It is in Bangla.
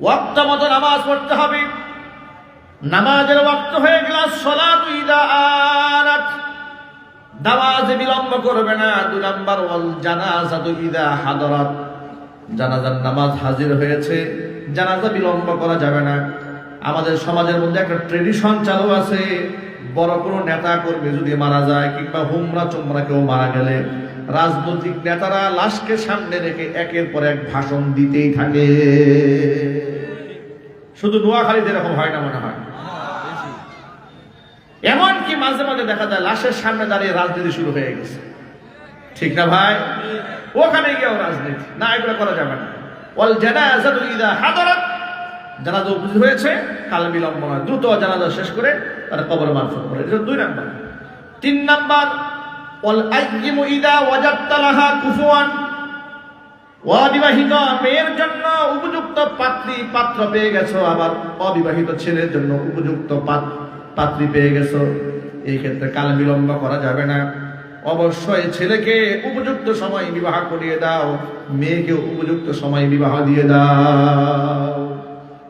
ওয়াক্ত মতো নামাজ পড়তে হবে। নামাজের ওয়াক্ত হয়ে গেল, সলাতু ইদা আনাত, নামাজে বিলম্ব করবে না। 2 নাম্বার, ওয়াল জানাজাতু ইদা হাদারাত, জানাজার নামাজ হাজির হয়েছে, জানাজা বিলম্ব করা যাবে না। আমাদের সমাজের মধ্যে একটা ট্রেডিশন চালু আছে, বড় কোনো নেতা কর্মী যদি মারা যায় কিংবা হুমরা চুমরা কেউ মারা গেলে রাজনৈতিক নেতারা লাশকে সামনে রেখে একের পর এক ভাষণ দিতেই থাকে। শুধু নোয়াখালীতে এরকম হয় না মনে হয়, এমনকি মাঝে মাঝে দেখা যায় লাশের সামনে দাঁড়িয়ে রাজনীতি শুরু হয়ে গেছে। ঠিক না ভাই? ওখানে গিয়েও রাজনীতি না, এগুলো করা যাবে না। ওয়াল জানাজাতু ইদা হাদারাত, জানাজা উপস্থিত হয়েছে, কাল বিলম্ব নয়, দ্রুত জানাজা শেষ করে তারা কবর মারফত করে। এটা 2 নাম্বার। 3 নাম্বার, ওয়াল আইয়িমু ইদা ওয়াজাদতা লাহা কুফুয়ান, অবিবাহিত মেয়ের জন্য উপযুক্ত পাত্র পেয়ে গেছো, আবার অবিবাহিত ছেলের জন্য উপযুক্ত পাত্রী পেয়ে গেছো, এই ক্ষেত্রে কাল বিলম্ব করা যাবে না। অবশ্যই ছেলেকে উপযুক্ত সময় বিবাহ করিয়ে দাও, মেয়েকে উপযুক্ত সময় বিবাহ দিয়ে দাও।